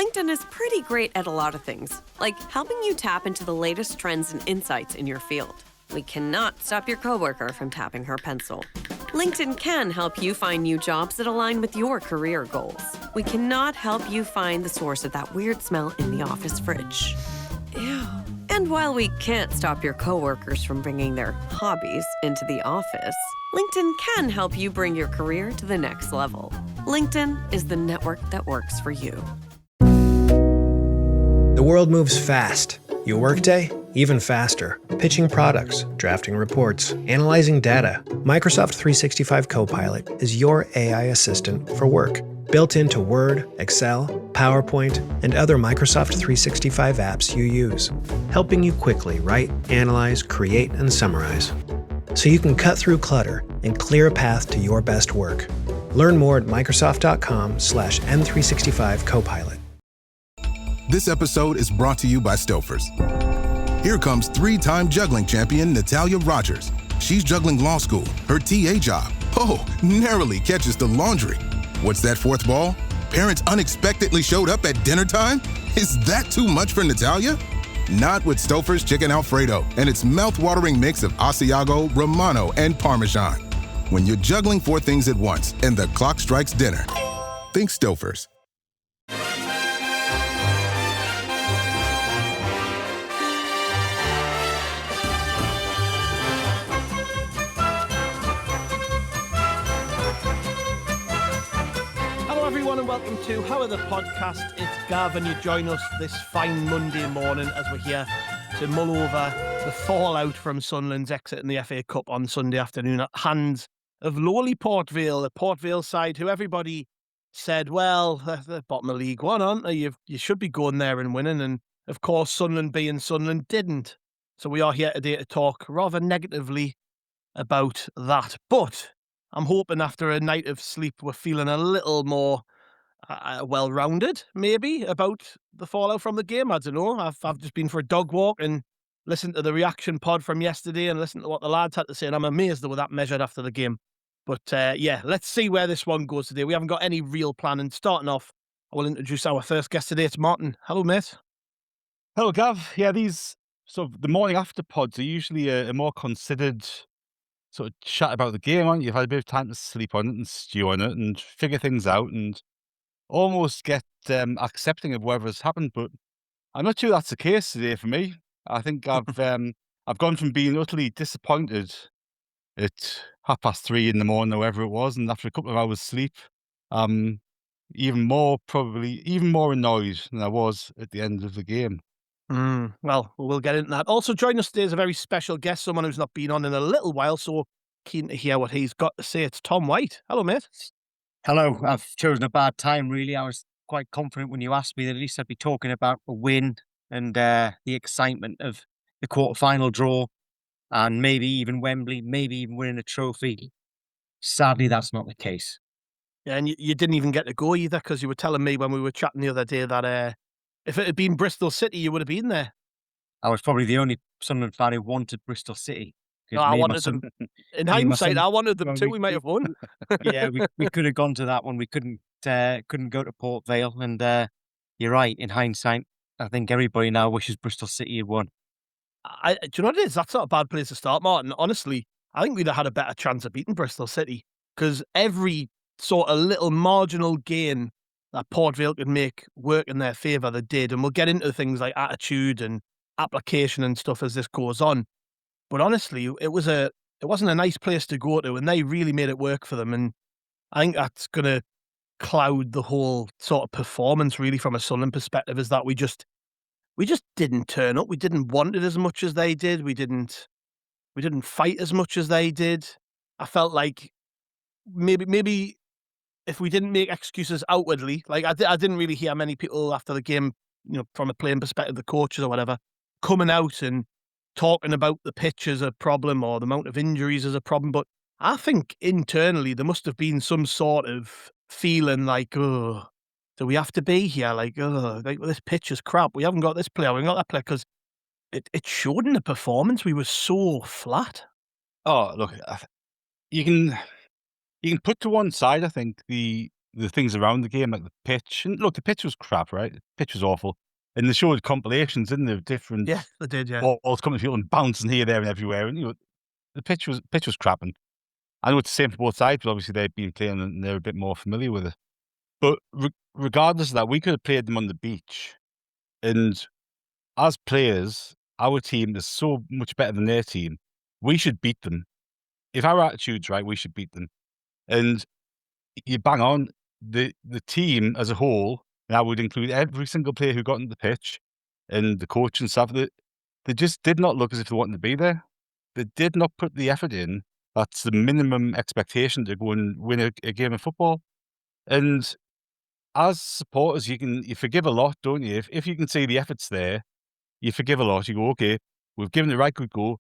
LinkedIn is pretty great at a lot of things, like helping you tap into the latest trends and insights in your field. We cannot stop your coworker from tapping her pencil. LinkedIn can help you find new jobs that align with your career goals. We cannot help you find the source of that weird smell in the office fridge. Ew. And while we can't stop your coworkers from bringing their hobbies into the office, LinkedIn can help you bring your career to the next level. LinkedIn is the network that works for you. The world moves fast. Your workday, even faster. Pitching products, drafting reports, analyzing data. Microsoft 365 Copilot is your AI assistant for work. Built into Word, Excel, PowerPoint, and other Microsoft 365 apps you use. Helping you quickly write, analyze, create, and summarize. So you can cut through clutter and clear a path to your best work. Learn more at Microsoft.com/M365 Copilot. This episode is brought to you by Stouffer's. Here comes three-time juggling champion Natalia Rogers. She's juggling law school, her TA job. Oh, narrowly catches the laundry. What's that fourth ball? Parents unexpectedly showed up at dinner time? Is that too much for Natalia? Not with Stouffer's Chicken Alfredo and its mouth-watering mix of Asiago, Romano, and Parmesan. When you're juggling four things at once and the clock strikes dinner, think Stouffer's. And welcome to How Are the Podcast. It's Gav and you join us this fine Monday morning as we're here to mull over the fallout from Sunderland's exit in the FA Cup on Sunday afternoon at hands of lowly Port Vale, the Port Vale side who everybody said, well, they're bottom of League One, aren't they? You should be going there and winning. And of course, Sunderland being Sunderland didn't. So we are here today to talk rather negatively about that. But I'm hoping after a night of sleep, we're feeling a little more well-rounded, maybe, about the fallout from the game. I don't know. I've just been for a dog walk and listened to the reaction pod from yesterday and listened to what the lads had to say, and I'm amazed they were that measured after the game. But yeah, let's see where this one goes today. We haven't got any real plan, and starting off, I will introduce our first guest today. It's Martin. Hello, mate. Hello, Gav. Yeah, these sort of the morning after pods are usually a more considered sort of chat about the game, aren't you? You've had a bit of time to sleep on it and stew on it and figure things out and almost get accepting of whatever's happened, but I'm not sure that's the case today for me. I think I've gone from being utterly disappointed at 3:30 in the morning, or whatever it was, and after a couple of hours sleep, even more annoyed than I was at the end of the game. Well, we'll get into that. Also joining us today is a very special guest, someone who's not been on in a little while, so keen to hear what he's got to say. It's Tom White. Hello, mate. Hello. I've chosen a bad time, really. I was quite confident when you asked me that at least I'd be talking about a win and the excitement of the quarter-final draw and maybe even Wembley, maybe even winning a trophy. Sadly, that's not the case. Yeah, and you didn't even get to go either, because you were telling me when we were chatting the other day that if it had been Bristol City, you would have been there. I was probably the only Sunderland fan who wanted Bristol City. No, I wanted them. In hindsight, I wanted them too. We might have won. Yeah, we could have gone to that one. We couldn't go to Port Vale. And you're right. In hindsight, I think everybody now wishes Bristol City had won. Do you know what it is? That's not a bad place to start, Martin. Honestly, I think we'd have had a better chance of beating Bristol City, because every sort of little marginal gain that Port Vale could make work in their favour, they did. And we'll get into things like attitude and application and stuff as this goes on. But honestly, it wasn't a nice place to go to, and they really made it work for them. And I think that's going to cloud the whole sort of performance, really, from a Sunderland perspective, is that we just didn't turn up. We didn't want it as much as they did. We didn't fight as much as they did. I felt like maybe if we didn't make excuses outwardly, like I didn't really hear many people after the game, from a playing perspective, the coaches or whatever, coming out and talking about the pitch as a problem or the amount of injuries as a problem. But I think internally there must have been some sort of feeling like, oh, do we have to be here? Like, oh, like, this pitch is crap. We haven't got this player. We haven't got that player, because it showed in the performance. We were so flat. Oh, look, you can put to one side, I think, the the things around the game, like the pitch. And look, the pitch was crap, right? The pitch was awful. And they showed compilations, didn't they, of different Yeah, they did, yeah. balls coming to the field and bouncing here, there, and everywhere. And the pitch was crap. And I know it's the same for both sides, but obviously they've been playing and they're a bit more familiar with it. But regardless of that, we could have played them on the beach. And as players, our team is so much better than their team. We should beat them. If our attitude's right, we should beat them. And you bang on, the team as a whole, and I would include every single player who got into the pitch and the coach and stuff, they just did not look as if they wanted to be there. They did not put the effort in. That's the minimum expectation to go and win a game of football. And as supporters, you forgive a lot, don't you? If you can see the effort's there, you forgive a lot. You go, okay, we've given it a right good go.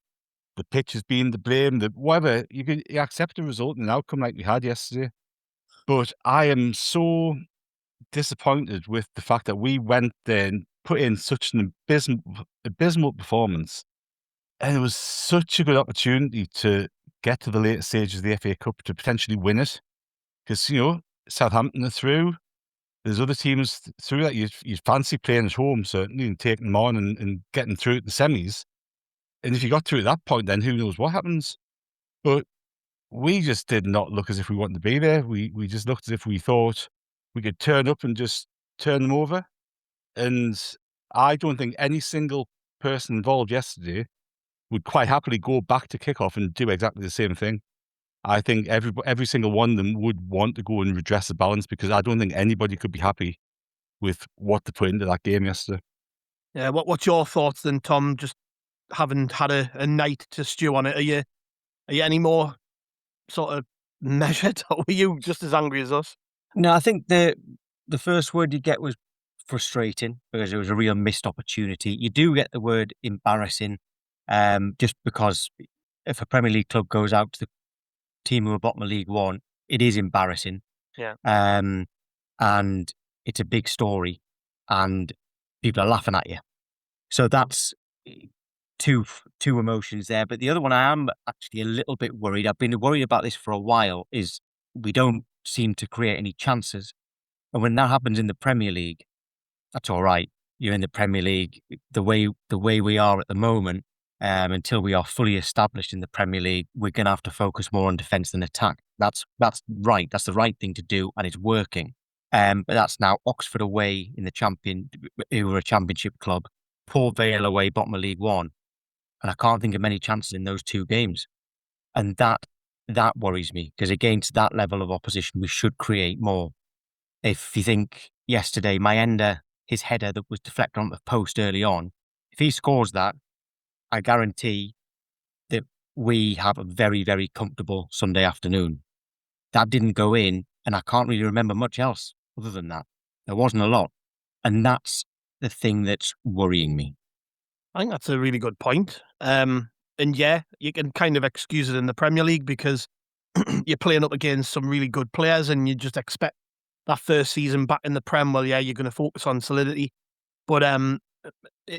The pitch has been to blame, whatever. You accept the result and the outcome like we had yesterday. But I am so disappointed with the fact that we went there and put in such an abysmal performance. And it was such a good opportunity to get to the later stages of the FA Cup to potentially win it. Because, Southampton are through. There's other teams through that you fancy playing at home, certainly, and taking them on and getting through at the semis. And if you got through at that point, then who knows what happens. But we just did not look as if we wanted to be there. We just looked as if we thought we could turn up and just turn them over. And I don't think any single person involved yesterday would quite happily go back to kickoff and do exactly the same thing. I think every single one of them would want to go and redress the balance, because I don't think anybody could be happy with what they put into that game yesterday. Yeah, what's your thoughts then, Tom? Just having had a night to stew on it, are you any more sort of measured, or were you just as angry as us? No, I think the first word you get was frustrating, because it was a real missed opportunity. You do get the word embarrassing, just because if a Premier League club goes out to the team who are bottom of League One, it is embarrassing. Yeah. And it's a big story, and people are laughing at you. So that's two emotions there. But the other one, I am actually a little bit worried. I've been worried about this for a while, is we don't seem to create any chances. And when that happens in the Premier League, that's all right. You're in the Premier League. The way we are at the moment, until we are fully established in the Premier League, we're going to have to focus more on defence than attack. That's right. That's the right thing to do, and it's working. But that's now Oxford away in the who were a Championship club, Port Vale away, bottom of League One, and I can't think of many chances in those two games, and that worries me, because against that level of opposition, we should create more. If you think yesterday, Mayenda, his header that was deflected on the post early on, if he scores that, I guarantee that we have a very, very comfortable Sunday afternoon. That didn't go in, and I can't really remember much else other than that. There wasn't a lot. And that's the thing that's worrying me. I think that's a really good point. And yeah, you can kind of excuse it in the Premier League, because you're playing up against some really good players, and you just expect that first season back in the Prem, well, yeah, you're going to focus on solidity. But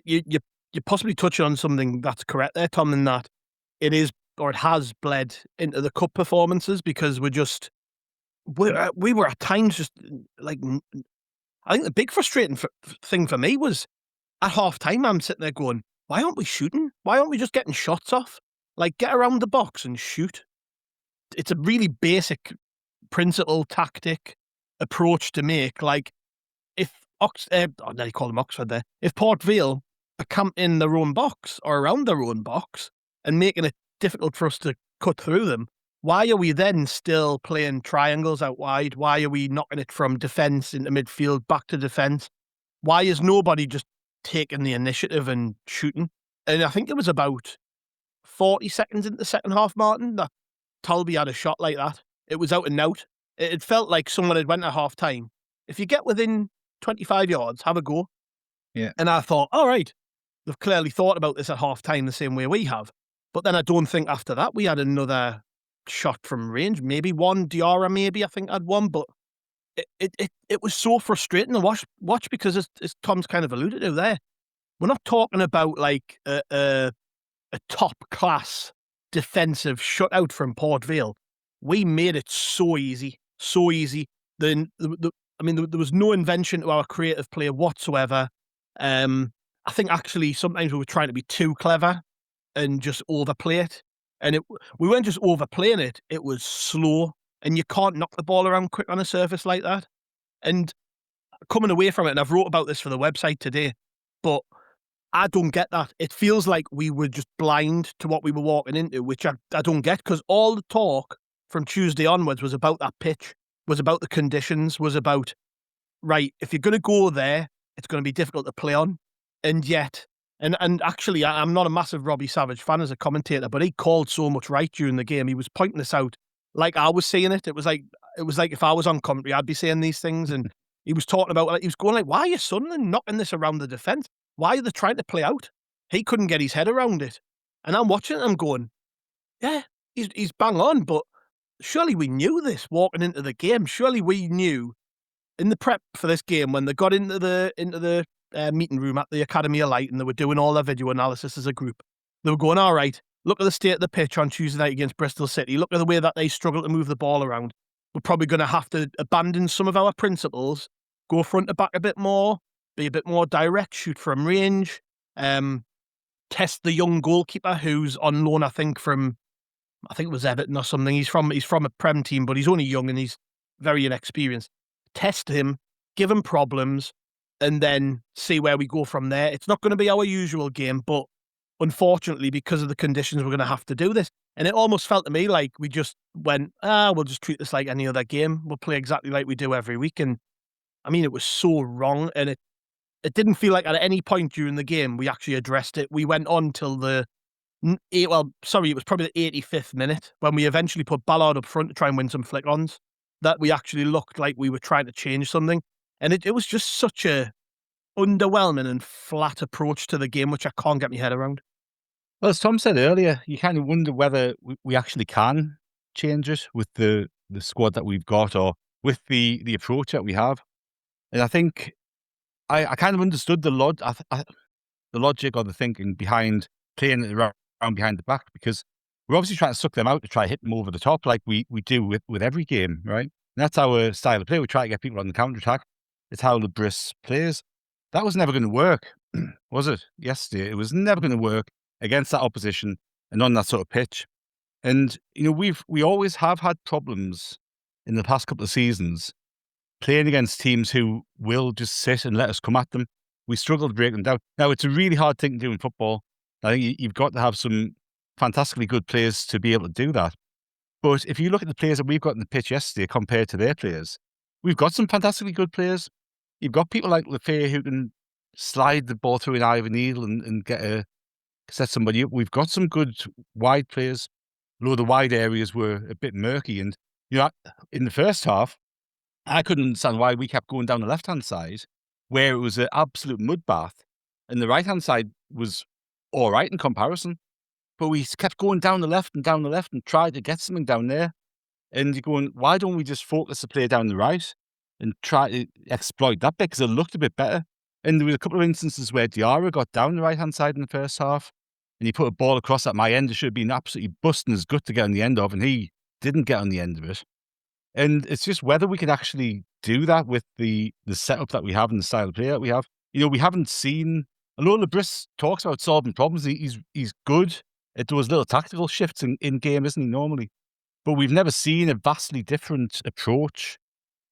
you're possibly touching on something that's correct there, Tom, in that it has bled into the cup performances, because we were at times just like, I think the big frustrating thing for me was at half time, I'm sitting there going, why aren't we shooting? Why aren't we just getting shots off? Like, get around the box and shoot. It's a really basic principle, tactic, approach to make. Like, if they call them Oxford there. If Port Vale are camped in their own box or around their own box and making it difficult for us to cut through them, why are we then still playing triangles out wide? Why are we knocking it from defence into midfield, back to defence? Why is nobody just taking the initiative and shooting? And I think it was about 40 seconds into the second half, Martin, that Talby had a shot like that. It was out and out. It felt like someone had went at half time. If you get within 25 yards, have a go. Yeah. And I thought, all right, they've clearly thought about this at half time the same way we have. But then I don't think after that we had another shot from range. Maybe one, Diarra maybe, I think had one, but it was so frustrating to watch, because as Tom's kind of alluded to there, we're not talking about like a top class defensive shutout from Port Vale. We made it so easy. There was no invention to our creative play whatsoever. I think actually sometimes we were trying to be too clever and just overplay it. And we weren't just overplaying it, it was slow. And you can't knock the ball around quick on a surface like that. And coming away from it, and I've wrote about this for the website today, but I don't get that. It feels like we were just blind to what we were walking into, which I don't get, because all the talk from Tuesday onwards was about that pitch, was about the conditions, was about, right, if you're going to go there, it's going to be difficult to play on. And yet, and actually, I'm not a massive Robbie Savage fan as a commentator, but he called so much right during the game. He was pointing this out like I was saying it. It was like if I was on commentary, I'd be saying these things. And he was talking about, like, he was going like, why are you Sunderland knocking this around the defence? Why are they trying to play out? He couldn't get his head around it. And I'm watching it, I'm going, yeah, he's bang on, but surely we knew this walking into the game. Surely we knew in the prep for this game, when they got into the meeting room at the Academy of Light and they were doing all their video analysis as a group, they were going, all right, look at the state of the pitch on Tuesday night against Bristol City. Look at the way that they struggle to move the ball around. We're probably going to have to abandon some of our principles, go front to back a bit more, be a bit more direct, shoot from range, test the young goalkeeper who's on loan, I think it was Everton or something. He's from a Prem team, but he's only young and he's very inexperienced. Test him, give him problems, and then see where we go from there. It's not going to be our usual game, but unfortunately, because of the conditions, we're going to have to do this. And it almost felt to me like we just went, we'll just treat this like any other game. We'll play exactly like we do every week. And I mean, it was so wrong. And it didn't feel like at any point during the game we actually addressed it. We went on till it was probably the 85th minute when we eventually put Ballard up front to try and win some flick-ons, that we actually looked like we were trying to change something. And it was just such a underwhelming and flat approach to the game, which I can't get my head around. Well, as Tom said earlier, you kind of wonder whether we actually can change it with the squad that we've got, or with the approach that we have. And I think I kind of understood the logic or the thinking behind playing it around behind the back, because we're obviously trying to suck them out to try hit them over the top like we do with every game, right? And that's our style of play. We try to get people on the counter-attack. It's how Lebris plays. That was never going to work, was it? Yesterday, it was never going to work against that opposition and on that sort of pitch. And, you know, we always have had problems in the past couple of seasons playing against teams who will just sit and let us come at them. We struggle to break them down. Now, it's a really hard thing to do in football. I think you've got to have some fantastically good players to be able to do that. But if you look at the players that we've got in the pitch yesterday compared to their players, we've got some fantastically good players. You've got people like Lefay who can slide the ball through an eye of a needle and set somebody up. We've got some good wide players, although the wide areas were a bit murky. And, you know, in the first half, I couldn't understand why we kept going down the left-hand side, where it was an absolute mud bath, and the right-hand side was all right in comparison. But we kept going down the left and tried to get something down there. And you're going, why don't we just focus the play down the right and try to exploit that bit, because it looked a bit better. And there was a couple of instances where Diarra got down the right-hand side in the first half, and he put a ball across at my end. It should have been absolutely busting his gut to get on the end of, and he didn't get on the end of it. And it's just whether we can actually do that with the setup that we have and the style of play that we have. You know, we haven't seen, although Lebris talks about solving problems, he's good at those little tactical shifts in game, isn't he, normally? But we've never seen a vastly different approach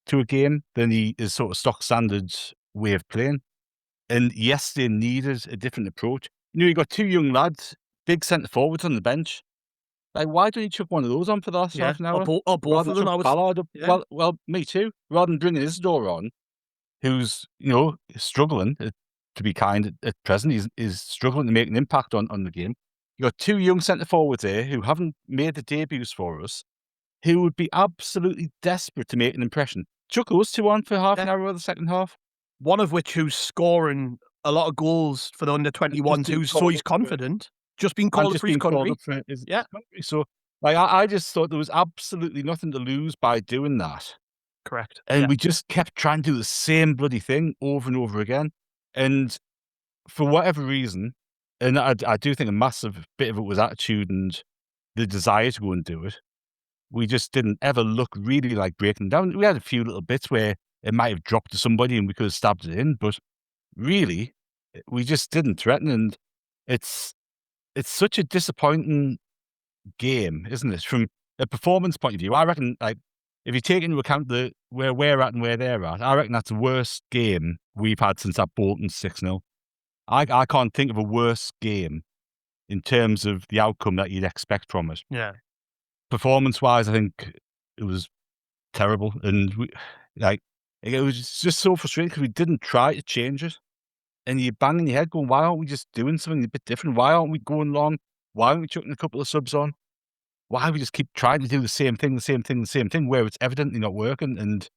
to a game than his sort of stock standard way of playing. And yes, they needed a different approach. You know, you got two young lads, big centre forwards on the bench. Like, why don't you chuck one of those on for the last half an hour? Or both of them. Ballard up. Yeah. Well, me too. Rather than bringing Isidore on, who's, you know, struggling, to be kind, at present, he's struggling to make an impact on the game. You got two young centre forwards there who haven't made the debuts for us, who would be absolutely desperate to make an impression. Chuck those two on for half an hour of the second half. One of which who's scoring a lot of goals for the under-21s, so he's confident. Just been called up for his country. Yeah. So, like, I just thought there was absolutely nothing to lose by doing that. Correct. And we just kept trying to do the same bloody thing over and over again. And for whatever reason, and I do think a massive bit of it was attitude and the desire to go and do it, we just didn't ever look really like breaking down. We had a few little bits where it might have dropped to somebody and we could have stabbed it in, but really, we just didn't threaten. And it's such a disappointing game, isn't it? From a performance point of view, I reckon, like, if you take into account where we're at and where they're at, I reckon that's the worst game we've had since that Bolton 6-0. I can't think of a worse game in terms of the outcome that you'd expect from it. Yeah. Performance-wise, I think it was terrible. And it was just so frustrating because we didn't try to change it. And you're banging your head going, why aren't we just doing something a bit different? Why aren't we going long? Why aren't we chucking a couple of subs on? Why do we just keep trying to do the same thing, where it's evidently not working? And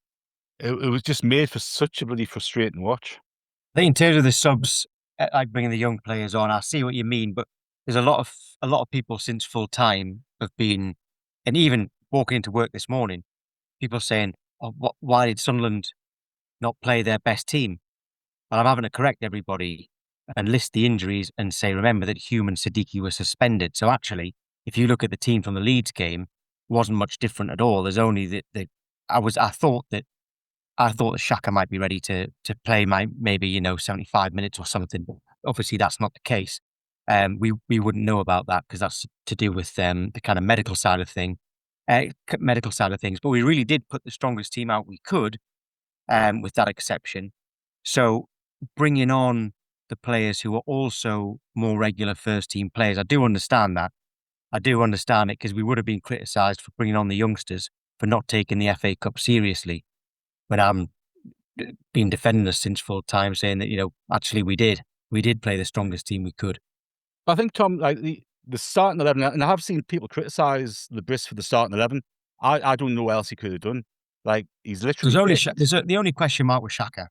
it was just made for such a bloody frustrating watch. I think in terms of the subs, like bringing the young players on, I see what you mean, but there's a lot of people since full time have been, and even walking into work this morning, people saying, why did Sunderland not play their best team? And I'm having to correct everybody and list the injuries and say, remember that Hume and Siddiqui were suspended. So actually, if you look at the team from the Leeds game, it wasn't much different at all. There's only I thought that Xhaka might be ready to play maybe 75 minutes or something. But obviously, that's not the case. We wouldn't know about that because that's to do with the kind of medical side of things. But we really did put the strongest team out we could, with that exception. So bringing on the players who are also more regular first team players, I do understand that. I do understand it because we would have been criticised for bringing on the youngsters for not taking the FA Cup seriously. But I'm been defending us since full time, saying that actually we did play the strongest team we could. I think, Tom, like the starting 11, and I have seen people criticise the Briss for the starting 11. I don't know what else he could have done. Like, he's literally the only question mark was Xhaka.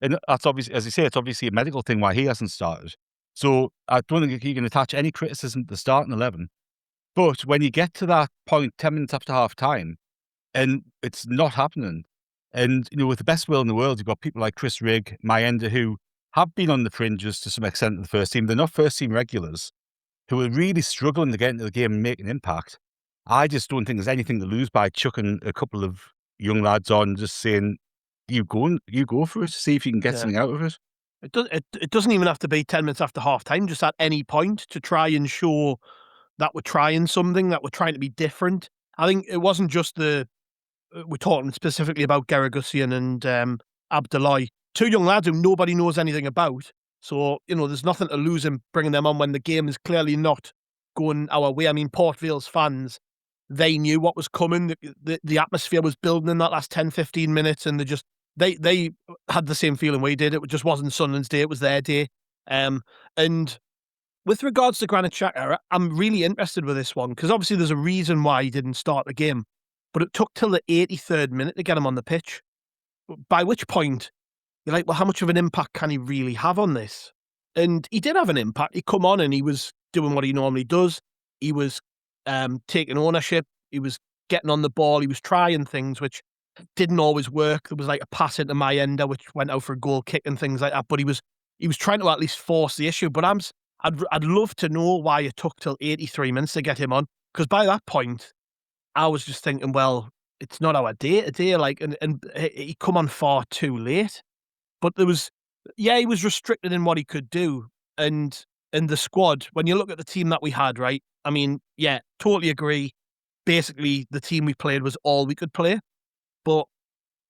And that's obviously, as you say, it's obviously a medical thing why he hasn't started. So I don't think you can attach any criticism to the starting 11. But when you get to that point 10 minutes after half time and it's not happening, and with the best will in the world, you've got people like Chris Rigg, Mayenda, who have been on the fringes to some extent of the first team. They're not first team regulars, who are really struggling to get into the game and make an impact. I just don't think there's anything to lose by chucking a couple of young lads on and just saying, you go for it, see if you can get something out of it. It doesn't even have to be 10 minutes after half time, just at any point to try and show that we're trying something, that we're trying to be different. I think it wasn't just we're talking specifically about Geragosian and Abdullahi, two young lads who nobody knows anything about. So, there's nothing to lose in bringing them on when the game is clearly not going our way. I mean, Port Vale's fans, they knew what was coming. The atmosphere was building in that last 10, 15 minutes, and they had the same feeling we did. It just wasn't Sunderland's day, it was their day. And with regards to Granit Xhaka, I'm really interested with this one, because obviously there's a reason why he didn't start the game, but it took till the 83rd minute to get him on the pitch, by which point you're like, well, how much of an impact can he really have on this? And he did have an impact. He come on and he was doing what he normally does. He was taking ownership. He was getting on the ball. He was trying things which didn't always work. There was like a pass into Mayenda which went out for a goal kick and things like that. But he was trying to at least force the issue. But I'd love to know why it took till 83 minutes to get him on, because by that point I was just thinking, well, it's not our day today. Like, and he come on far too late. But he was restricted in what he could do. And in the squad, when you look at the team that we had, right? I mean, yeah, totally agree. Basically, the team we played was all we could play. But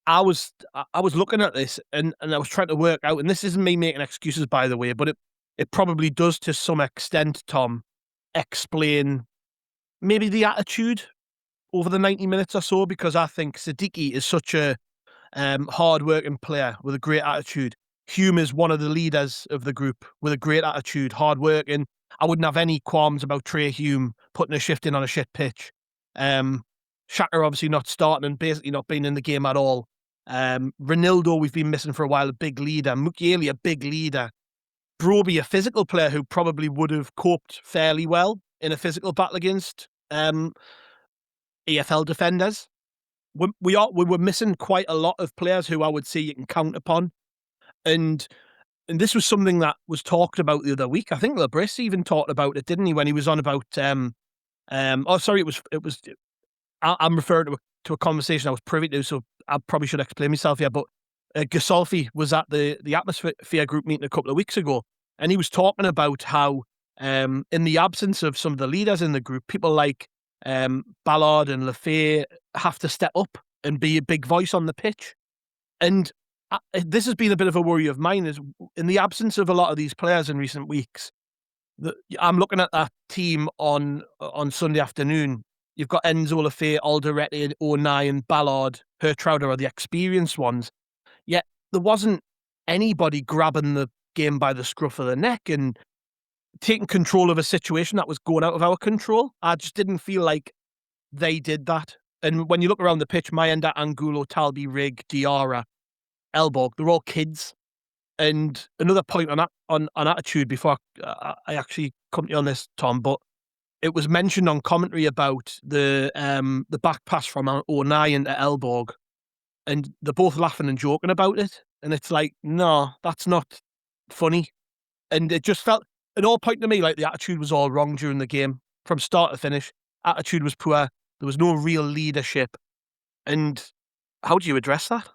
I was looking at this and I was trying to work out, and this isn't me making excuses, by the way, but it probably does to some extent, Tom, explain maybe the attitude over the 90 minutes or so, because I think Siddiqui is such a hard-working player with a great attitude. Hume is one of the leaders of the group with a great attitude, hard-working. I wouldn't have any qualms about Trey Hume putting a shift in on a shit pitch. Xhaka obviously not starting and basically not being in the game at all. Ronaldo, we've been missing for a while, a big leader. Mukiele, a big leader. Broby, a physical player who probably would have coped fairly well in a physical battle against EFL defenders. We were missing quite a lot of players who I would say you can count upon. And this was something that was talked about the other week. I think LeBris even talked about it, didn't he, when he was on about it was I'm referring to a conversation I was privy to, so I probably should explain myself here. But Gasolfi was at the Atmosphere group meeting a couple of weeks ago, and he was talking about how in the absence of some of the leaders in the group, people like Ballard and Lafay have to step up and be a big voice on the pitch. And this has been a bit of a worry of mine, is in the absence of a lot of these players in recent weeks, I'm looking at that team on Sunday afternoon. You've got Enzo, Lafay, Alderete, O'Neill, Ballard, Hertrauder are the experienced ones. Yet there wasn't anybody grabbing the game by the scruff of the neck and taking control of a situation that was going out of our control. I just didn't feel like they did that. And when you look around the pitch, Mayenda, Angulo, Talby, Rigg, Diarra, Elborg, they're all kids. And another point on attitude before I actually come to you on this, Tom, but it was mentioned on commentary about the back pass from O'Neill to Elborg, and they're both laughing and joking about it. And it's like, no, that's not funny. And it just felt, it all pointed to me like the attitude was all wrong during the game. From start to finish, attitude was poor. There was no real leadership. And how do you address that?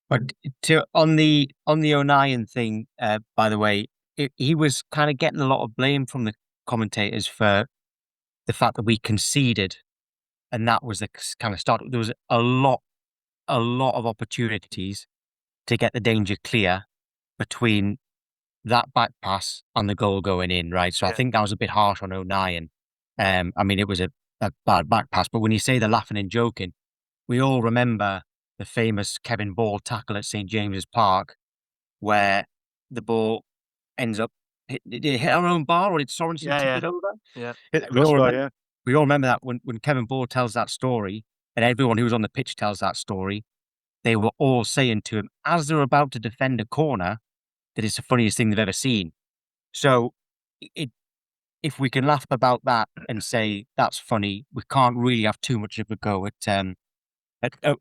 But on the O'Neill thing, by the way, he was kind of getting a lot of blame from the commentators for the fact that we conceded, and that was the kind of start. There was a lot of opportunities to get the danger clear between that back pass and the goal going in, right? So I think that was a bit harsh on O'Neill. I mean, it was a bad back pass, but when you say they're laughing and joking, we all remember the famous Kevin Ball tackle at St. James's Park, where the ball ends up, did it hit our own bar, or did Sorensen tip it over? Yeah. We all remember that when Kevin Ball tells that story, and everyone who was on the pitch tells that story, they were all saying to him, as they're about to defend a corner, that it's the funniest thing they've ever seen. So if we can laugh about that and say that's funny, we can't really have too much of a go at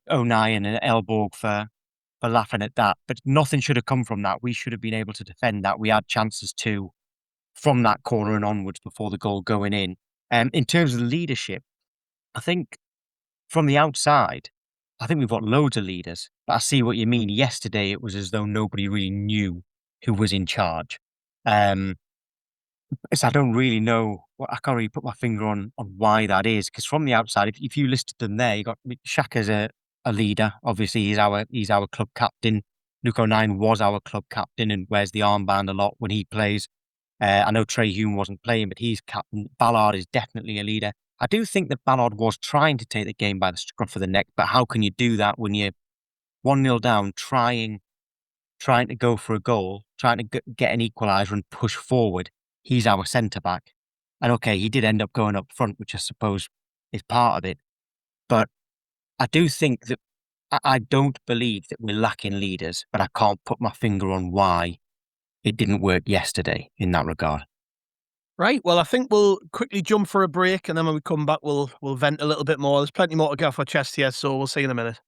O'Neill and Elborg for laughing at that. But nothing should have come from that. We should have been able to defend that. We had chances too from that corner and onwards before the goal going in. In terms of the leadership, I think from the outside, I think we've got loads of leaders. But I see what you mean. Yesterday, it was as though nobody really knew who was in charge. So I don't really know. I can't really put my finger on why that is. Because from the outside, if you listed them there, you got Xhaka's a leader. Obviously, he's our club captain. Luke O'Neill was our club captain and wears the armband a lot when he plays. I know Trey Hume wasn't playing, but he's captain. Ballard is definitely a leader. I do think that Ballard was trying to take the game by the scruff of the neck, but how can you do that when you're 1-0 down, trying to go for a goal, trying to get an equaliser and push forward? He's our centre-back. And okay, he did end up going up front, which I suppose is part of it. But I do think that I don't believe that we're lacking leaders, but I can't put my finger on why it didn't work yesterday in that regard. Right. Well, I think we'll quickly jump for a break, and then when we come back, we'll vent a little bit more. There's plenty more to get off our chest here, so we'll see you in a minute.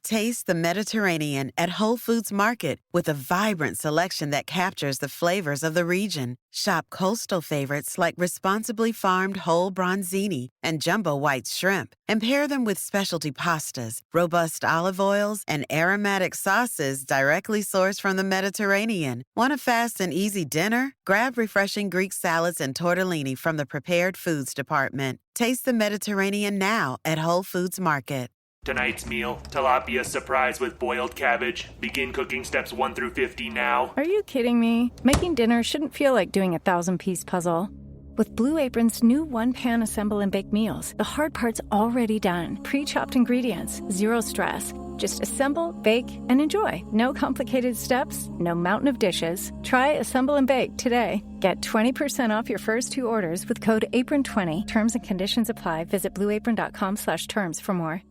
Taste the Mediterranean at Whole Foods Market with a vibrant selection that captures the flavors of the region. Shop coastal favorites like responsibly farmed whole bronzini and jumbo white shrimp, and pair them with specialty pastas, robust olive oils, and aromatic sauces directly sourced from the Mediterranean. Want a fast and easy dinner? Grab refreshing Greek salads and tortellini from the prepared foods department. Taste the Mediterranean now at Whole Foods Market. Tonight's meal, tilapia surprise with boiled cabbage. Begin cooking steps 1 through 50 now. Are you kidding me? Making dinner shouldn't feel like doing a 1,000-piece puzzle. With Blue Apron's new one-pan assemble and bake meals, the hard part's already done. Pre-chopped ingredients, zero stress. Just assemble, bake, and enjoy. No complicated steps, no mountain of dishes. Try Assemble and Bake today. Get 20% off your first 2 orders with code APRON20. Terms and conditions apply. Visit blueapron.com/terms for more.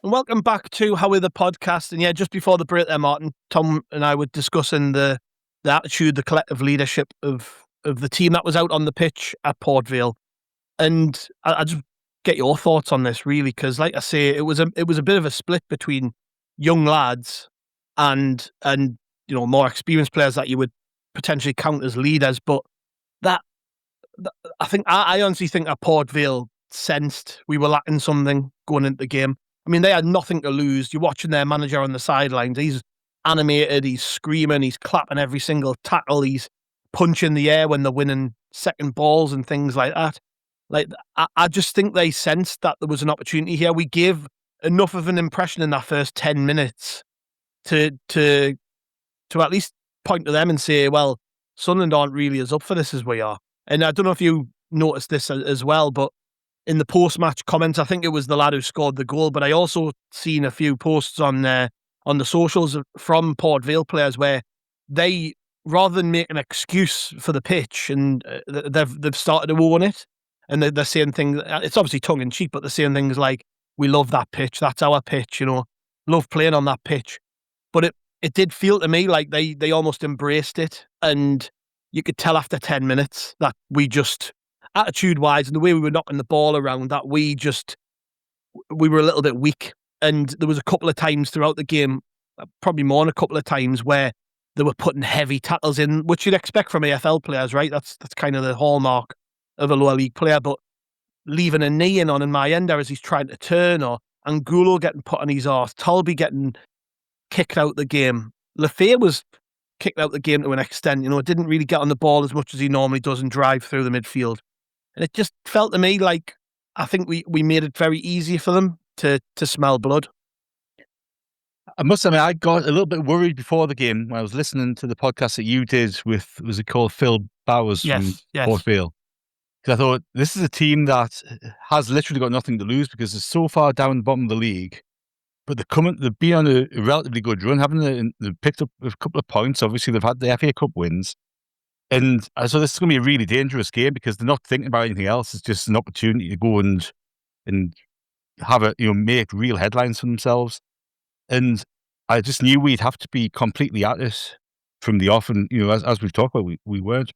And welcome back to How Are the Podcast. And yeah, just before the break there, Martin, Tom and I were discussing the attitude, the collective leadership of the team that was out on the pitch at Port Vale. And I just get your thoughts on this, really, because like I say, it was a bit of a split between young lads and more experienced players that you would potentially count as leaders. But that I honestly think that Port Vale sensed we were lacking something going into the game. I mean, they had nothing to lose. You're watching their manager on the sidelines. He's animated. He's screaming. He's clapping every single tackle. He's punching the air when they're winning second balls and things like that. Like, I just think they sensed that there was an opportunity here. We gave enough of an impression in that first 10 minutes to at least point to them and say, well, Sunderland aren't really as up for this as we are. And I don't know if you noticed this as well, but in the post-match comments, I think it was the lad who scored the goal, but I also seen a few posts on the socials from Port Vale players where they, rather than make an excuse for the pitch, and they've started to own it, and they're saying things. It's obviously tongue in cheek, but they're saying things like, "We love that pitch. That's our pitch. Love playing on that pitch." But it did feel to me like they almost embraced it, and you could tell after 10 minutes that we just, attitude-wise, and the way we were knocking the ball around, that we were a little bit weak. And there was a couple of times throughout the game, probably more than a couple of times, where they were putting heavy tackles in, which you'd expect from AFL players, right? That's kind of the hallmark of a lower league player. But leaving a knee in on my ender as he's trying to turn, or Angulo getting put on his arse, Tolby getting kicked out the game. Lefebvre was kicked out the game to an extent, didn't really get on the ball as much as he normally does and drive through the midfield. And it just felt to me like, I think we made it very easy for them to smell blood. I must admit, I got a little bit worried before the game when I was listening to the podcast that you did with, was it called Phil Bowers from Port Vale? Because I thought, this is a team that has literally got nothing to lose because it's so far down the bottom of the league. But they've been on a relatively good run, they've picked up a couple of points. Obviously, they've had the FA Cup wins. And so this is going to be a really dangerous game because they're not thinking about anything else. It's just an opportunity to go and have make real headlines for themselves. And I just knew we'd have to be completely at it from the off. And, as we've talked about, we weren't.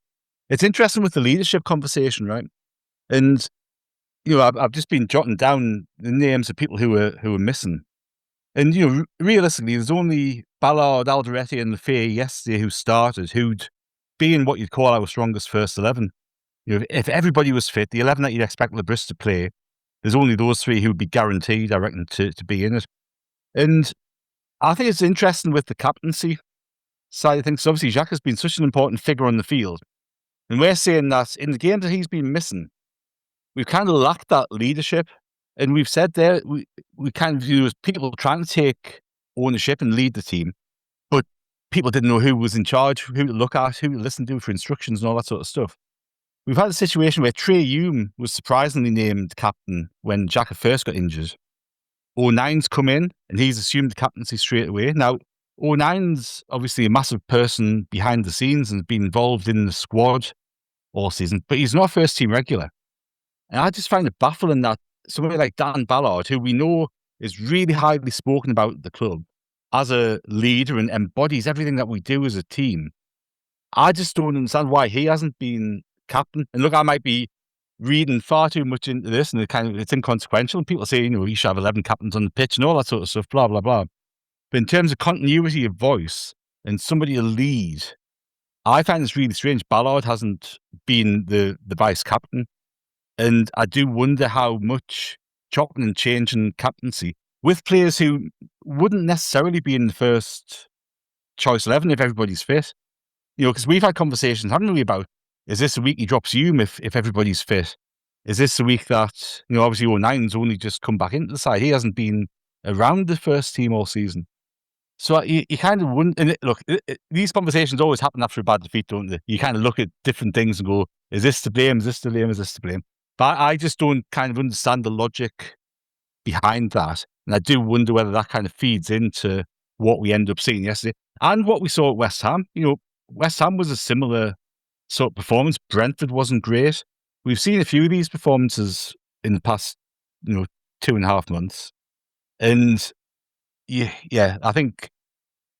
It's interesting with the leadership conversation, right? And, I've just been jotting down the names of people who were missing. And, realistically, there's only Ballard, Alderete and Lefebvre yesterday who started, who'd be in what you'd call our strongest first 11. If everybody was fit, the 11 that you'd expect Lebrist to play, there's only those three who would be guaranteed, I reckon, to be in it. And I think it's interesting with the captaincy side of things. So obviously, Jacques has been such an important figure on the field. And we're saying that in the games that he's been missing, we've kind of lacked that leadership. And we've said there, we kind of view as people trying to take ownership and lead the team, but people didn't know who was in charge, who to look at, who to listen to for instructions and all that sort of stuff. We've had a situation where Trey Hume was surprisingly named captain when Xhaka first got injured. O'Nine's come in and he's assumed the captaincy straight away. Now, O'Nine's obviously a massive person behind the scenes and has been involved in the squad all season, but he's not a first team regular. And I just find it baffling that somebody like Dan Ballard, who we know is really highly spoken about at the club as a leader and embodies everything that we do as a team, I just don't understand why he hasn't been captain. And look, I might be reading far too much into this and it's inconsequential. And people say, you should have 11 captains on the pitch and all that sort of stuff, blah, blah, blah. But in terms of continuity of voice and somebody to lead, I find it's really strange. Ballard hasn't been the vice captain. And I do wonder how much chopping and changing captaincy with players who wouldn't necessarily be in the first choice 11 if everybody's fit. Because we've had conversations, haven't we, about, is this a week he drops Hume if everybody's fit? Is this a week that, obviously O'Nine's only just come back into the side. He hasn't been around the first team all season. So you kind of wouldn't, and look, these conversations always happen after a bad defeat, don't they? You kind of look at different things and go, is this to blame? Is this to blame? Is this to blame? But I just don't kind of understand the logic behind that. And I do wonder whether that kind of feeds into what we end up seeing yesterday and what we saw at West Ham. West Ham was a similar sort of performance. Brentford wasn't great. We've seen a few of these performances in the past, 2.5 months. And yeah, I think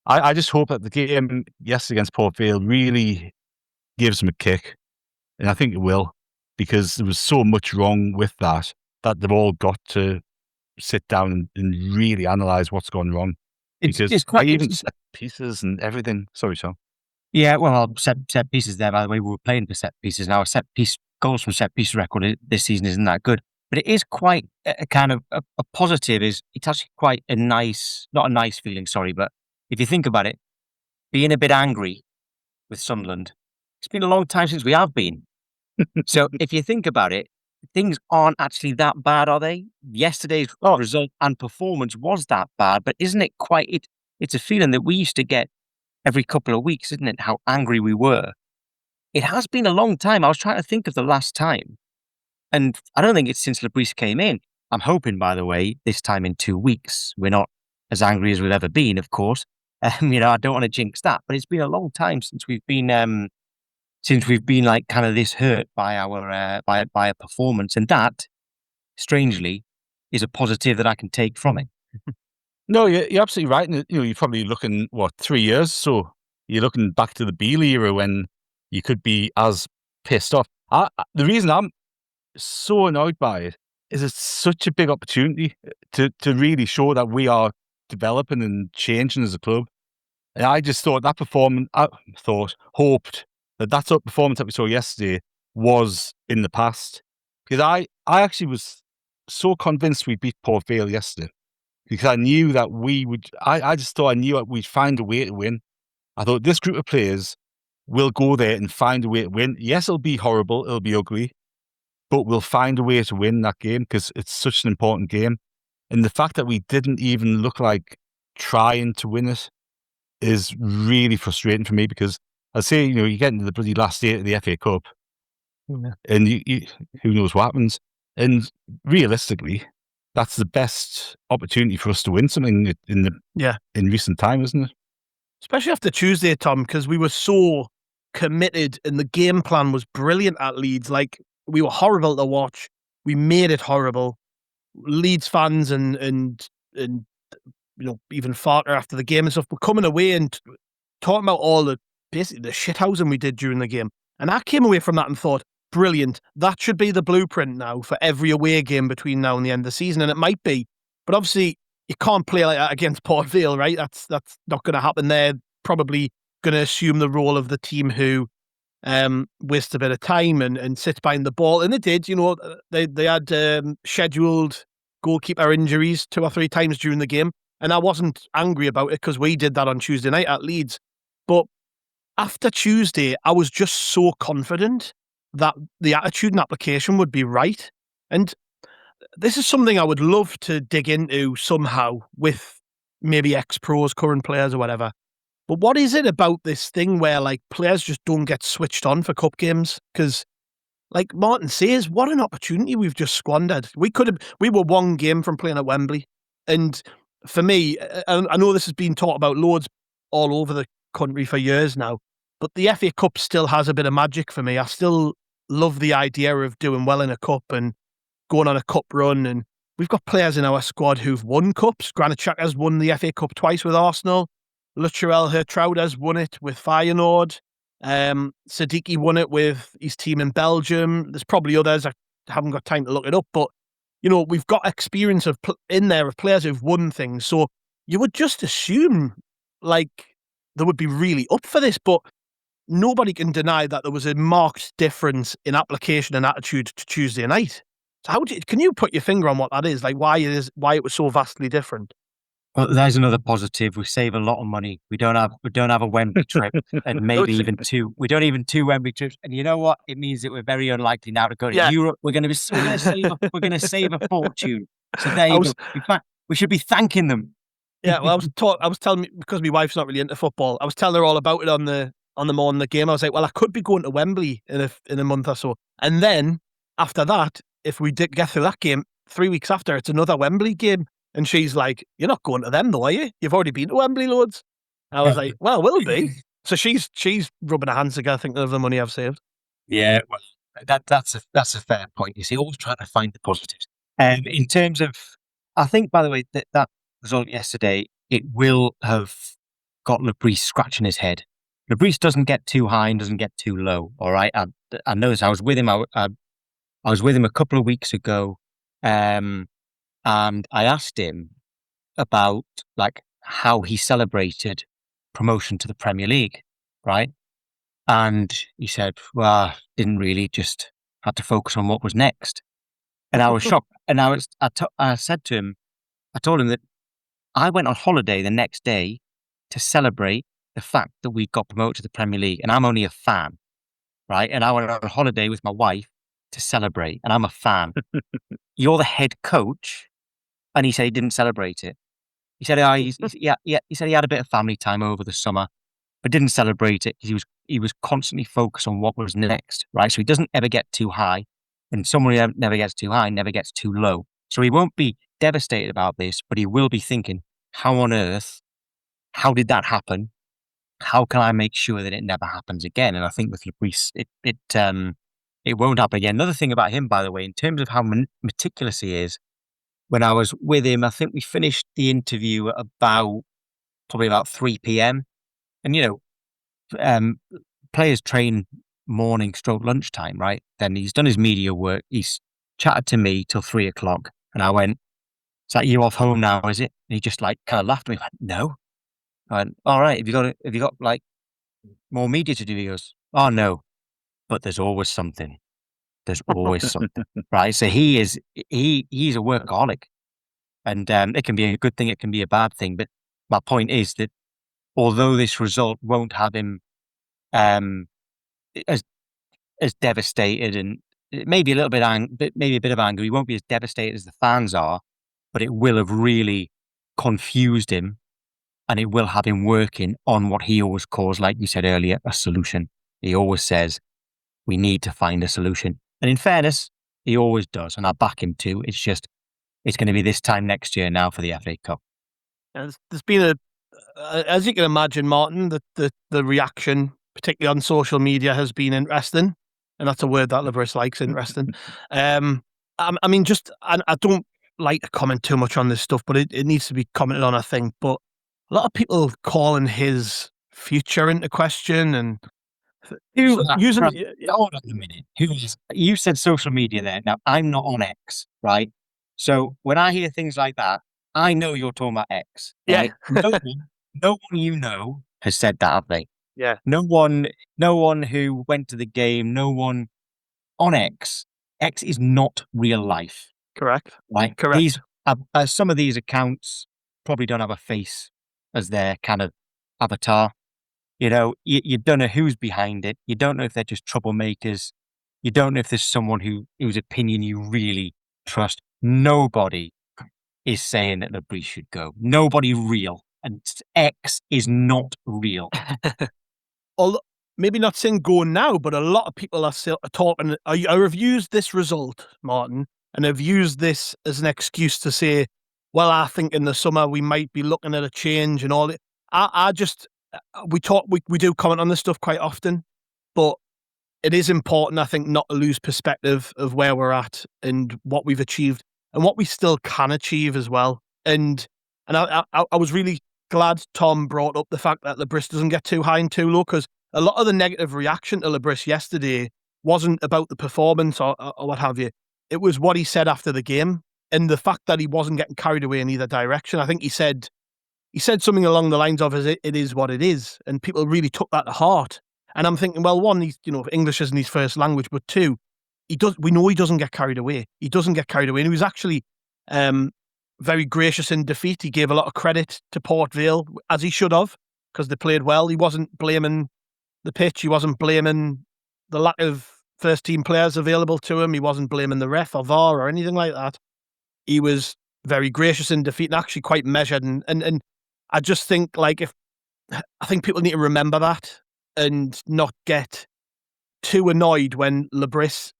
I just hope that the game yesterday against Port Vale really gives them a kick. And I think it will, because there was so much wrong with that they've all got to sit down and really analyse what's gone wrong. It's quite even set pieces and everything. Sorry, Tom. Yeah, well, set pieces there, by the way. We were playing for set pieces now. A set piece goals from set piece record this season isn't that good, but it is quite a kind of a positive. It's actually quite a nice, not a nice feeling, sorry, but if you think about it, being a bit angry with Sunderland, it's been a long time since we have been. So if you think about it, things aren't actually that bad, are they? Yesterday's result and performance was that bad, but isn't it quite? It's a feeling that we used to get every couple of weeks, isn't it? How angry we were. It has been a long time. I was trying to think of the last time, and I don't think it's since Labrise came in. I'm hoping, by the way, this time in 2 weeks, we're not as angry as we've ever been, of course. I don't want to jinx that, but it's been a long time since we've been like kind of this hurt by our by a performance, and that, strangely, is a positive that I can take from it. No, you're absolutely right. And, you're probably looking, 3 years? So you're looking back to the Beale era when you could be as pissed off. The reason I'm so annoyed by it is it's such a big opportunity to really show that we are developing and changing as a club. And I just thought that performance, hoped that sort of performance that we saw yesterday was in the past. Because I actually was so convinced we beat Port Vale yesterday. Because I knew that we would, I just thought I knew that we'd find a way to win. I thought this group of players will go there and find a way to win. Yes, it'll be horrible, it'll be ugly, but we'll find a way to win that game because it's such an important game. And the fact that we didn't even look like trying to win it is really frustrating for me because I say, you get into the bloody last 8 of the FA Cup and you who knows what happens. And realistically, that's the best opportunity for us to win something in recent time, isn't it? Especially after Tuesday, Tom, because we were so committed and the game plan was brilliant at Leeds. Like, we were horrible to watch. We made it horrible. Leeds fans and even Farker after the game and stuff were coming away and talking about all the shithousing we did during the game. And I came away from that and thought, brilliant. That should be the blueprint now for every away game between now and the end of the season. And it might be. But obviously, you can't play like that against Port Vale, right? That's not going to happen. They're probably going to assume the role of the team who waste a bit of time and sit behind the ball. And they did. They had scheduled goalkeeper injuries 2 or 3 times during the game. And I wasn't angry about it because we did that on Tuesday night at Leeds. But after Tuesday, I was just so confident that the attitude and application would be right. And this is something I would love to dig into somehow with maybe ex-pros, current players or whatever. But what is it about this thing where like players just don't get switched on for cup games? Because like Martin says, what an opportunity we've just squandered. We were 1 game from playing at Wembley. And for me, I know this has been talked about loads all over the country for years now, but the FA Cup still has a bit of magic for me. I still love the idea of doing well in a cup and going on a cup run. And we've got players in our squad who've won cups. Granit Xhaka's won the FA Cup twice with Arsenal. Lucherel Hertrauda's won it with Feyenoord. Siddiqui won it with his team in Belgium. There's probably others. I haven't got time to look it up, but we've got experience in there of players who've won things. So you would just assume like they would be really up for this, but nobody can deny that there was a marked difference in application and attitude to Tuesday night. So can you put your finger on what that is? Like why it was so vastly different? Well, there's another positive. We save a lot of money. We don't have a Wembley trip, and maybe even 2. We don't even 2 Wembley trips. And you know what? It means that we're very unlikely now to go to Europe. We're going to save a fortune. So there you go. In fact, we should be thanking them. Yeah, well, I was telling because my wife's not really into football. I was telling her all about it on the morning of the game. I was like, well, I could be going to Wembley in a month or so, and then after that, if we did get through that game, 3 weeks after, it's another Wembley game. And she's like, you're not going to them though, are you? You've already been to Wembley loads. I was like, well, we'll be. So she's rubbing her hands together thinking of the money I've saved. Yeah, well, that's a fair point. You see, always trying to find the positives. In terms of, I think, by the way, that result yesterday, it will have got Labrise scratching his head. Labrise doesn't get too high and doesn't get too low. All right, I noticed. I was with him. I was with him a couple of weeks ago. And I asked him about like how he celebrated promotion to the Premier League, right? And he said, well, didn't really, just had to focus on what was next. And I was shocked. And I said to him, I told him that I went on holiday the next day to celebrate the fact that we got promoted to the Premier League. And I'm only a fan, right? And I went on holiday with my wife to celebrate, and I'm a fan. You're the head coach. And he said he didn't celebrate it. He said, he said he had a bit of family time over the summer, but didn't celebrate it because he was constantly focused on what was next, right? So he doesn't ever get too high, and someone who never gets too high never gets too low. So he won't be devastated about this, but he will be thinking, how on earth, how did that happen? How can I make sure that it never happens again? And I think with Labris, it won't happen again. Another thing about him, by the way, in terms of how meticulous he is, when I was with him, I think we finished the interview at probably about 3 p.m. And, players train morning stroke lunchtime, right? Then he's done his media work. He's chatted to me till 3 o'clock. And I went, is that you off home now, is it? And he just like kind of laughed at me. He went, no. I went, all right, have you got like more media to do? He goes, oh no, but there's always something. There's always something, right? So he's a workaholic, and it can be a good thing, it can be a bad thing. But my point is that although this result won't have him as devastated, and maybe a little bit, maybe a bit of anger, he won't be as devastated as the fans are, but it will have really confused him, and it will have him working on what he always calls, like you said earlier, a solution. He always says, we need to find a solution. And in fairness, he always does, and I back him too. It's just, it's going to be this time next year now for the FA Cup. There's been as you can imagine, Martin, the reaction, particularly on social media, has been interesting, and that's a word that Labris likes, interesting. I mean, I don't like to comment too much on this stuff, but it needs to be commented on, I think. But a lot of people calling his future into question and hold on a minute. You said social media there. Now, I'm not on X, right? So when I hear things like that, I know you're talking about X. Right? Yeah. No one you know has said that, have they? Yeah. No one who went to the game, no one on X. X is not real life. Correct. Right? Correct. Some of these accounts probably don't have a face as their kind of avatar. You know, you don't know who's behind it. You don't know if they're just troublemakers. You don't know if there's someone whose opinion you really trust. Nobody is saying that Labris should go. Nobody real. And X is not real. Maybe not saying go now, but a lot of people are still talking. I have used this result, Martin, and have used this as an excuse to say, well, I think in the summer we might be looking at a change and all. We do comment on this stuff quite often, but it is important, I think, not to lose perspective of where we're at and what we've achieved and what we still can achieve as well. And I was really glad Tom brought up the fact that Labris doesn't get too high and too low, because a lot of the negative reaction to Labris yesterday wasn't about the performance or what have you. It was what he said after the game and the fact that he wasn't getting carried away in either direction. I think he said something along the lines of, it is what it is. And people really took that to heart. And I'm thinking, well, one, English isn't his first language, but two, we know he doesn't get carried away. He doesn't get carried away. And he was actually very gracious in defeat. He gave a lot of credit to Port Vale, as he should have, because they played well. He wasn't blaming the pitch. He wasn't blaming the lack of first team players available to him. He wasn't blaming the ref or VAR or anything like that. He was very gracious in defeat and actually quite measured. And I just think, I think people need to remember that and not get too annoyed when Labris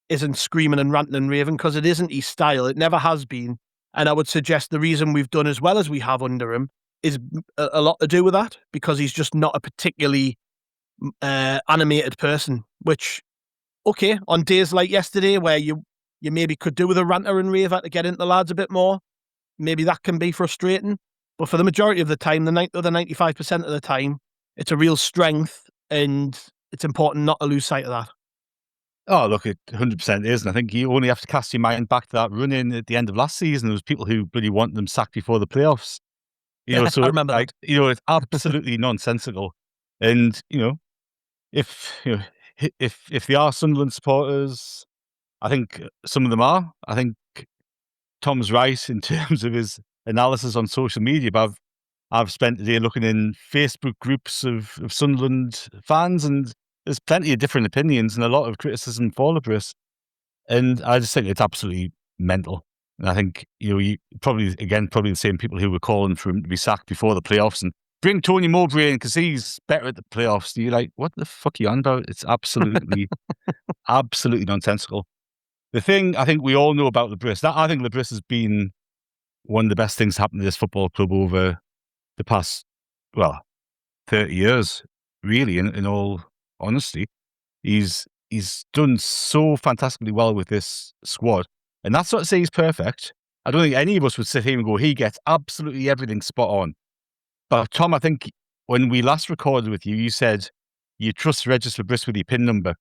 isn't screaming and ranting and raving, because it isn't his style. It never has been. And I would suggest the reason we've done as well as we have under him is a lot to do with that, because he's just not a particularly animated person, which, okay, on days like yesterday where you maybe could do with a ranter and raver to get into the lads a bit more, maybe that can be frustrating. But for the majority of the time, the other 95% of the time, it's a real strength, and it's important not to lose sight of that. Oh, look, it 100% is. And I think you only have to cast your mind back to that run-in at the end of last season. There was people who really wanted them sacked before the playoffs. So I remember that. It's absolutely nonsensical. And, if they are Sunderland supporters, I think some of them are. I think Tom's right in terms of his analysis on social media, but I've spent the day looking in Facebook groups of Sunderland fans, and there's plenty of different opinions and a lot of criticism for Lebris. And I just think it's absolutely mental. And I think, you probably the same people who were calling for him to be sacked before the playoffs and bring Tony Mowbray in because he's better at the playoffs. You're like, what the fuck are you on about? It's absolutely, absolutely nonsensical. The thing I think we all know about Lebris, I think Lebris has been one of the best things to happen to this football club over the past, 30 years, really, in all honesty. He's done so fantastically well with this squad. And that's not to say he's perfect. I don't think any of us would sit here and go, he gets absolutely everything spot on. But Tom, I think when we last recorded with you, you said you trust Regis Lebris with your PIN number.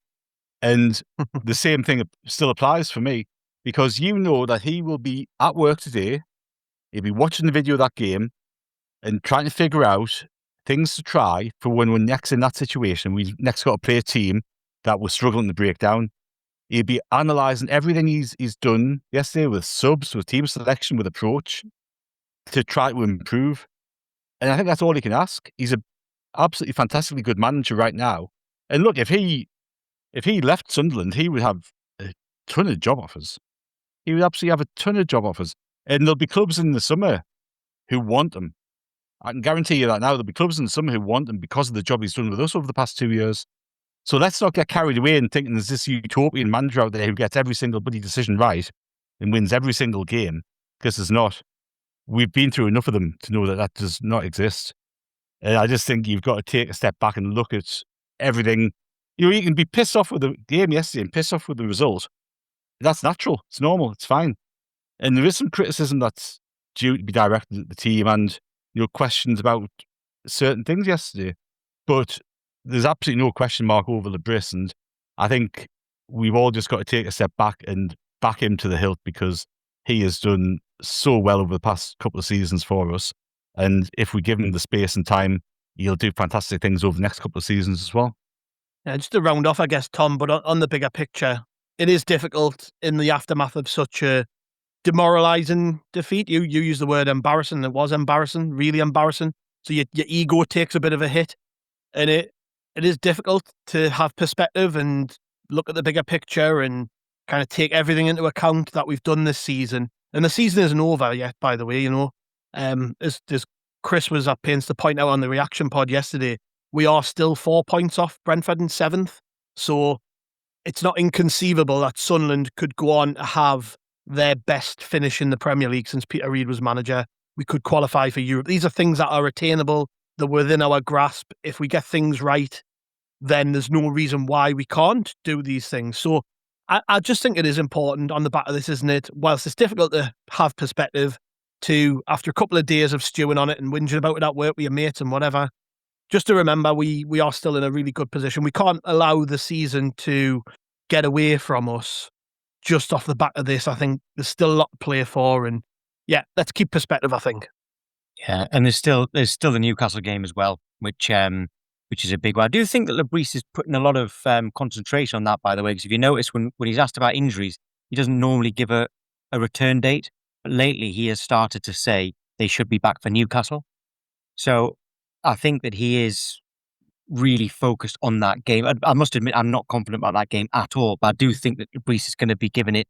And the same thing still applies for me, because you know that he will be at work today, he'll be watching the video of that game and trying to figure out things to try for when we're next in that situation. We've next got to play a team that we're struggling to break down. He'll be analysing everything he's done yesterday with subs, with team selection, with approach to try to improve. And I think that's all he can ask. He's an absolutely fantastically good manager right now. And look, if he left Sunderland, he would have a ton of job offers. He would absolutely have a ton of job offers. And there'll be clubs in the summer who want him. I can guarantee you that now. There'll be clubs in the summer who want him because of the job he's done with us over the past 2 years. So let's not get carried away and thinking there's this utopian manager out there who gets every single bloody decision right and wins every single game, because there's not. We've been through enough of them to know that that does not exist. And I just think you've got to take a step back and look at everything. You can be pissed off with the game yesterday and pissed off with the result. That's natural. It's normal. It's fine. And there is some criticism that's due to be directed at the team and questions about certain things yesterday. But there's absolutely no question mark over Lebris, and I think we've all just got to take a step back and back him to the hilt, because he has done so well over the past couple of seasons for us. And if we give him the space and time, he'll do fantastic things over the next couple of seasons as well. Yeah, just to round off, I guess, Tom, but on the bigger picture, it is difficult in the aftermath of such a demoralising defeat. You use the word embarrassing. It was embarrassing, really embarrassing. So your ego takes a bit of a hit, and it is difficult to have perspective and look at the bigger picture and kind of take everything into account that we've done this season. And the season isn't over yet, by the way. As Chris was at pains to point out on the reaction pod yesterday, we are still 4 points off Brentford in 7th. So it's not inconceivable that Sunderland could go on to have their best finish in the Premier League since Peter Reid was manager. We could qualify for Europe. These are things that are attainable, that are within our grasp. If we get things right, then there's no reason why we can't do these things. So I just think it is important on the back of this, isn't it? Whilst it's difficult to have perspective, to, after a couple of days of stewing on it and whinging about it at work with your mates and whatever, just to remember we are still in a really good position. We can't allow the season to get away from us just off the back of this. I think there's still a lot to play for, and yeah, let's keep perspective, I think. Yeah, and there's still the Newcastle game as well, which is a big one. I do think that Lebris is putting a lot of concentration on that, by the way, because if you notice when he's asked about injuries, he doesn't normally give a return date, but lately he has started to say they should be back for Newcastle. So I think that he is really focused on that game. I must admit, I'm not confident about that game at all, but I do think that Lebris is going to be giving it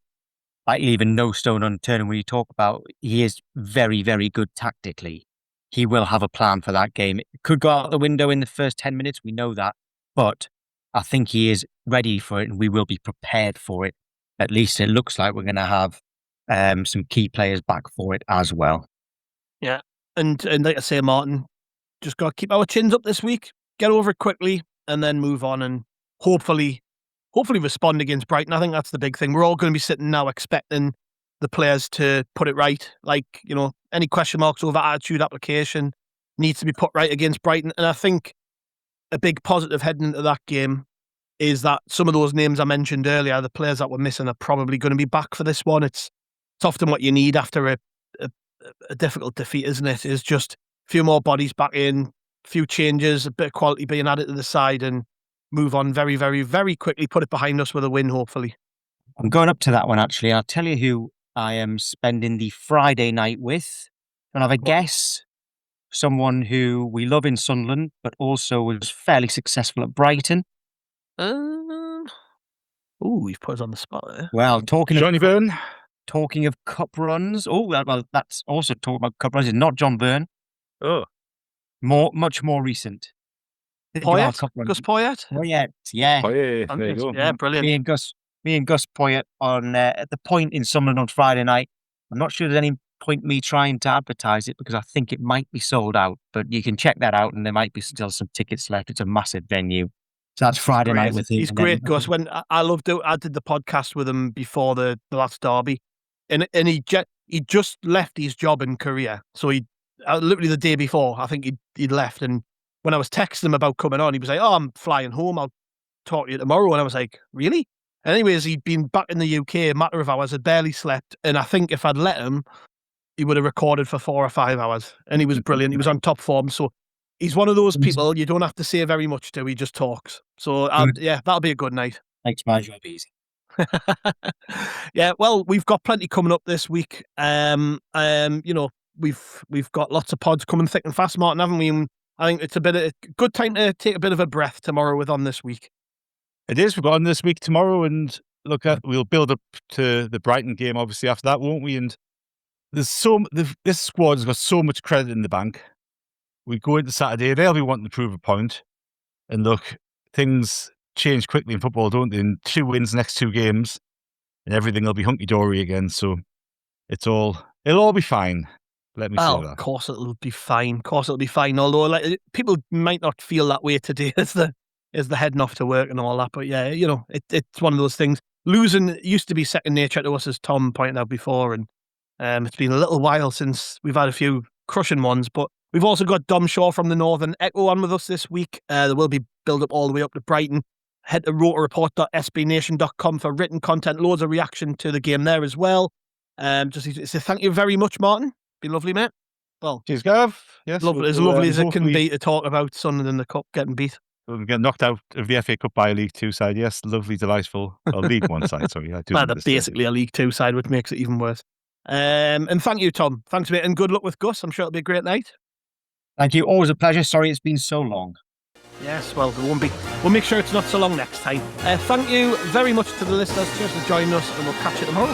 like leaving no stone unturned. When you talk about he is very, very good tactically, he will have a plan for that game. It could go out the window in the first 10 minutes, we know that, but I think he is ready for it and we will be prepared for it. At least it looks like we're going to have some key players back for it as well. Yeah, and like I say, Martin, just got to keep our chins up this week, get over it quickly, and then move on and hopefully respond against Brighton. I think that's the big thing. We're all going to be sitting now expecting the players to put it right. Like, any question marks over attitude application needs to be put right against Brighton. And I think a big positive heading into that game is that some of those names I mentioned earlier, the players that were missing, are probably going to be back for this one. It's often what you need after a difficult defeat, isn't it? Is just a few more bodies back in, a few changes, a bit of quality being added to the side, and move on very, very, very quickly, put it behind us with a win, hopefully. I'm going up to that one, actually. I'll tell you who I am spending the Friday night with. And have a guess? Someone who we love in Sunderland, but also was fairly successful at Brighton. You've put us on the spot there. Well, Johnny Byrne. Talking of cup runs. Oh, well, that's also talking about cup runs. It's not John Byrne. Oh. Much more recent. Poyet? Gus Poyet? Poyet, yeah. Poyet, there you go. Yeah, brilliant. Me and Gus Poyet on at the point in Sunderland on Friday night. I'm not sure there's any point me trying to advertise it because I think it might be sold out, but you can check that out and there might be still some tickets left. It's a massive venue. So that's Friday night with him. He's great, Gus. When I loved it, I did the podcast with him before the last derby, and he just left his job in Korea. So he literally the day before, I think he'd left. And when I was texting him about coming on, he was like, "Oh, I'm flying home. I'll talk to you tomorrow." And I was like, "Really?" Anyways, he'd been back in the UK a matter of hours, had barely slept, and I think if I'd let him, he would have recorded for 4 or 5 hours. And he was brilliant. He was on top form. So he's one of those people you don't have to say very much to. He just talks. So yeah, that'll be a good night. Makes my job easy. Yeah, well, we've got plenty coming up this week. You know, we've got lots of pods coming thick and fast, Martin, haven't we? And I think it's a good time to take a bit of a breath tomorrow with On This Week. It is. We've got On This Week tomorrow, and we'll build up to the Brighton game, obviously, after that, won't we? And this squad has got so much credit in the bank. We go into Saturday, they'll be wanting to prove a point. And look, things change quickly in football, don't they? In 2 wins, next 2 games, and everything will be hunky-dory again. So it'll all be fine. Let me say that. Of course it'll be fine. Of course it'll be fine. Although people might not feel that way today as the heading off to work and all that. But yeah, you know, it's one of those things. Losing used to be second nature to us, as Tom pointed out before. And it's been a little while since we've had a few crushing ones. But we've also got Dom Shaw from the Northern Echo on with us this week. There will be build up all the way up to Brighton. Head to rotoreport.sbnation.com for written content. Loads of reaction to the game there as well. Just to say thank you very much, Martin. Been lovely, mate. Well, cheers, Gav. Yes, as lovely as it can be to talk about Sunderland in the Cup getting beat. We'll get knocked out of the FA Cup by a League 2 side. Yes, lovely, delightful. Or League 1 side, sorry. Well, they're basically a League 2 side, which makes it even worse. And thank you, Tom. Thanks, mate, and good luck with Gus. I'm sure it'll be a great night. Thank you. Always a pleasure. Sorry it's been so long. Yes, well, there won't be. We'll make sure it's not so long next time. Thank you very much to the listeners. Cheers for joining us, and we'll catch you tomorrow.